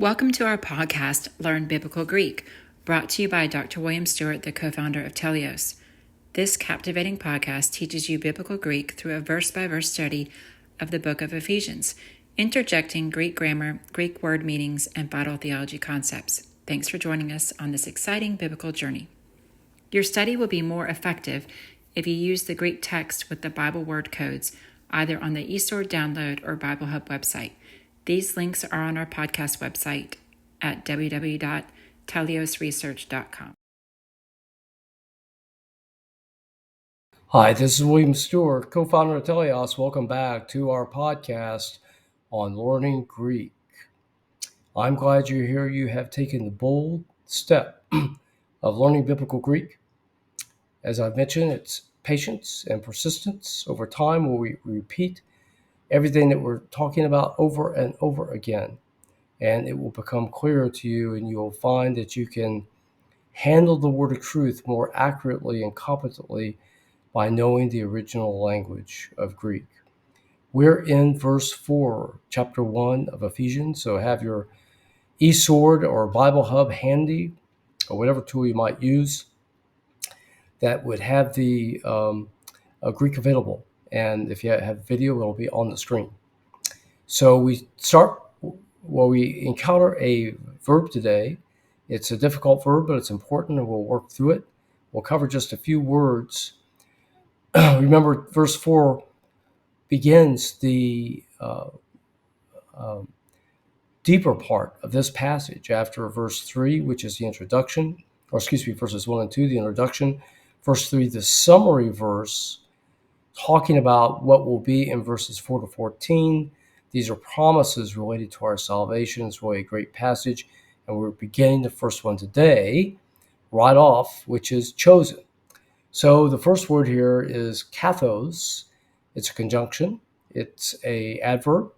Welcome to our podcast, Learn Biblical Greek, brought to you by Dr. William Stewart, the co-founder of Telios. This captivating podcast teaches you biblical Greek through a verse-by-verse study of the book of Ephesians, interjecting Greek grammar, Greek word meanings, and vital theology concepts. Thanks for joining us on this exciting biblical journey. Your study will be more effective if you use the Greek text with the Bible word codes, either on the eSword download or Bible Hub website. These links are on our podcast website at www.teliosresearch.com. Hi, this is William Stewart, co-founder of Telios. Welcome back to our podcast on learning Greek. I'm glad you're here. You have taken the bold step of learning biblical Greek. As I've mentioned, it's patience and persistence over time where we repeat everything that we're talking about over and over again. And it will become clearer to you, and you'll find that you can handle the word of truth more accurately and competently by knowing the original language of Greek. We're in verse 4, chapter 1 of Ephesians, so have your eSword or Bible Hub handy, or whatever tool you might use that would have the Greek available. And if you have video, it'll be on the screen. So we encounter a verb today. It's a difficult verb, but it's important, and we'll work through it. We'll cover just a few words. Remember, verse 4 begins the deeper part of this passage after verse 3, which is the introduction, verses 1 and 2, the introduction. Verse 3, the summary verse, talking about what will be in verses 4 to 14. These are promises related to our salvation. It's really a great passage, and we're beginning the first one today, right off, which is chosen. So the first word here is kathos. It's a conjunction. It's a adverb.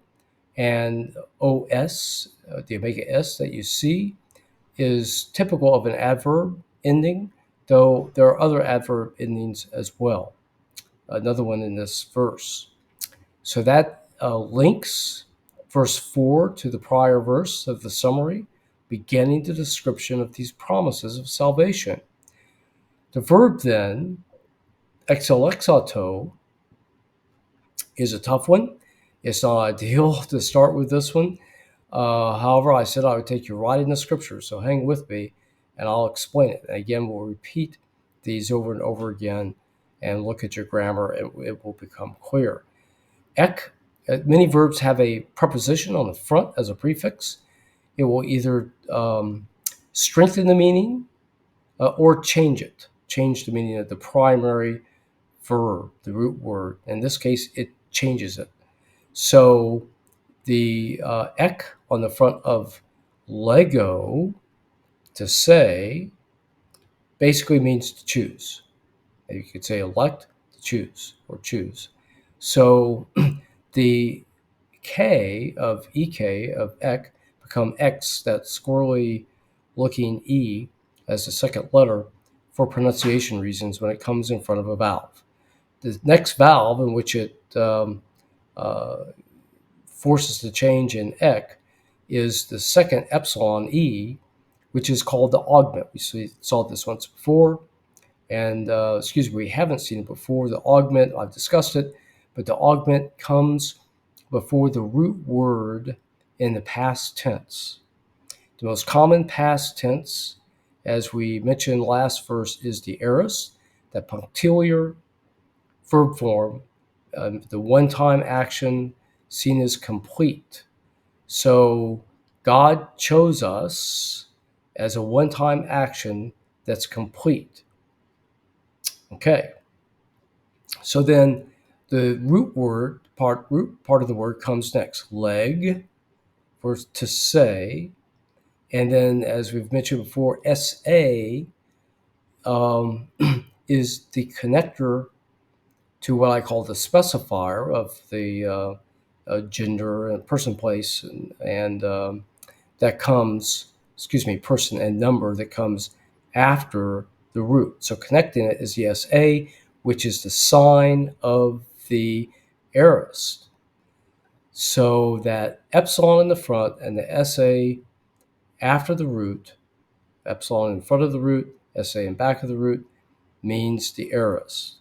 And os, the omega s that you see, is typical of an adverb ending, though there are other adverb endings as well. Another one in this verse. So that links verse 4 to the prior verse of the summary, beginning the description of these promises of salvation. The verb then, exalexato, is a tough one. It's not ideal to start with this one. However, I said I would take you right in the scripture, so hang with me, and I'll explain it. And again, we'll repeat these over and over again and look at your grammar, and it will become clear. Many verbs have a preposition on the front as a prefix. It will either strengthen the meaning or change the meaning of the primary verb, the root word. In this case, it changes it. So the ek on the front of Lego, to say, basically means to choose. You could say elect, to choose, or choose. So the K of ek of ek become X, that squirrely looking E as the second letter for pronunciation reasons when it comes in front of a valve. The next valve in which it forces the change in ek is the second epsilon E, which is called the augment. We saw this once before, and we haven't seen it before. The augment, I've discussed it, but the augment comes before the root word in the past tense. The most common past tense, as we mentioned last verse, is the aorist, that punctiliar verb form, the one-time action seen as complete. So God chose us as a one-time action that's complete. Okay. So then the root part of the word comes next. Leg, for to say. And then, as we've mentioned before, SA is the connector to what I call the specifier of the gender and person, place, and that comes, person and number that comes after the root. So connecting it is the SA, which is the sign of the aorist. So that epsilon in the front and the SA after the root, epsilon in front of the root, SA in back of the root, means the aorist.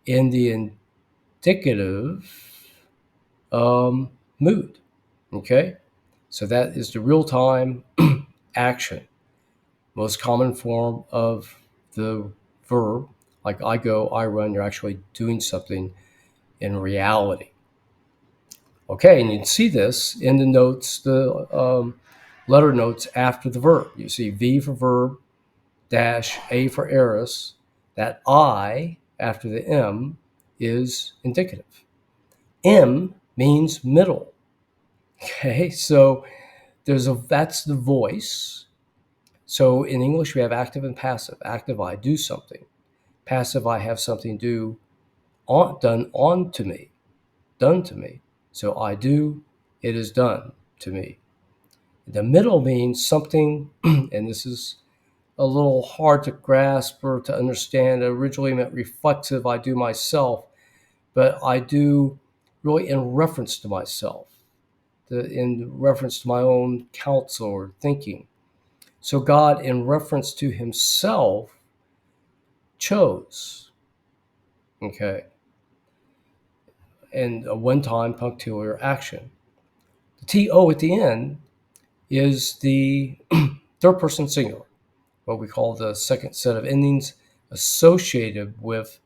In the indicative mood, okay? So that is the real-time action, most common form of the verb. Like I go, I run, you're actually doing something in reality. Okay, and you can see this in the notes, the letter notes after the verb. You see V for verb, dash A for aorist. That I after the M is indicative. M means middle. Okay, so that's the voice. So in English, we have active and passive. Active, I do something. Passive, I have something done to me. So I do, it is done to me. The middle means something, and this is a little hard to grasp or to understand. It originally meant reflexive, I do myself, but I do really in reference to myself, in reference to my own counsel or thinking. So God, in reference to himself, chose, okay, and a one-time punctiliar action. The TO at the end is the third person singular, what we call the second set of endings associated with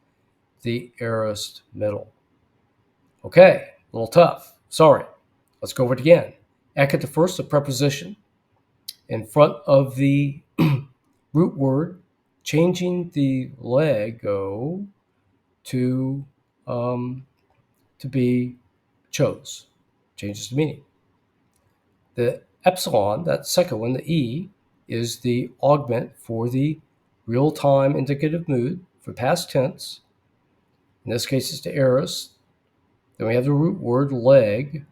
the aorist middle. Okay, a little tough. Sorry. Let's go over it again. Ek at the first, a preposition in front of the root word, changing the lego to be chose, changes the meaning. The epsilon, that second one, the E, is the augment for the real-time indicative mood for past tense. In this case, it's the aorist. Then we have the root word leg,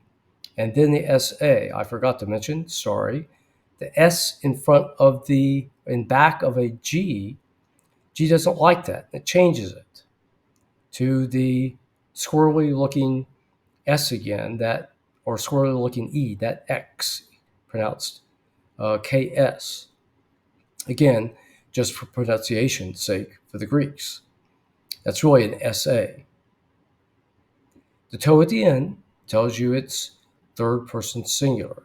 and then the SA. I forgot to mention, sorry. The S in back of a G doesn't like that. It changes it to the squirrely looking S again, or squirrely looking E, that X, pronounced KS. Again, just for pronunciation's sake for the Greeks. That's really an SA. The toe at the end tells you it's third person singular.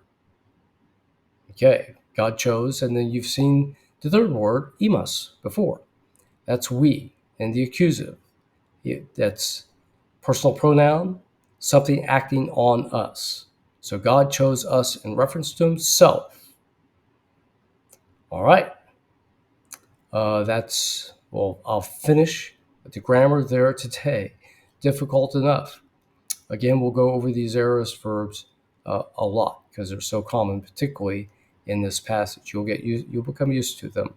Okay, God chose, and then you've seen the third word, imas, before. That's we, and the accusative. That's personal pronoun, something acting on us. So God chose us in reference to himself. All right. I'll finish with the grammar there today. Difficult enough. Again, we'll go over these aorist verbs a lot because they're so common, particularly in this passage. You'll become used to them.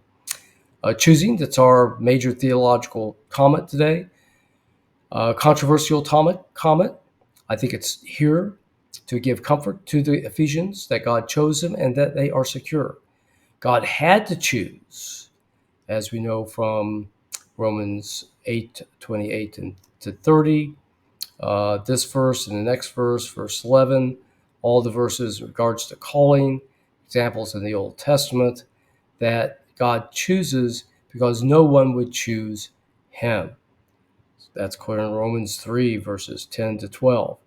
Choosing, that's our major theological comment today. Controversial comment. I think it's here to give comfort to the Ephesians that God chose them and that they are secure. God had to choose, as we know from Romans 8:28 and to 30, this verse and the next verse, verse 11, all the verses in regards to calling, examples in the Old Testament, that God chooses because no one would choose him. That's clear in Romans 3, verses 10 to 12,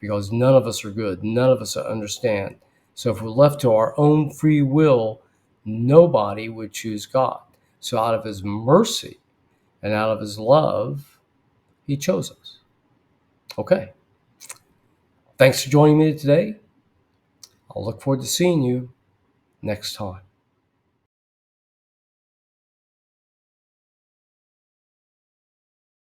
because none of us are good. None of us understand. So if we're left to our own free will, nobody would choose God. So out of his mercy and out of his love, he chose us. Okay. Thanks for joining me today. I'll look forward to seeing you next time.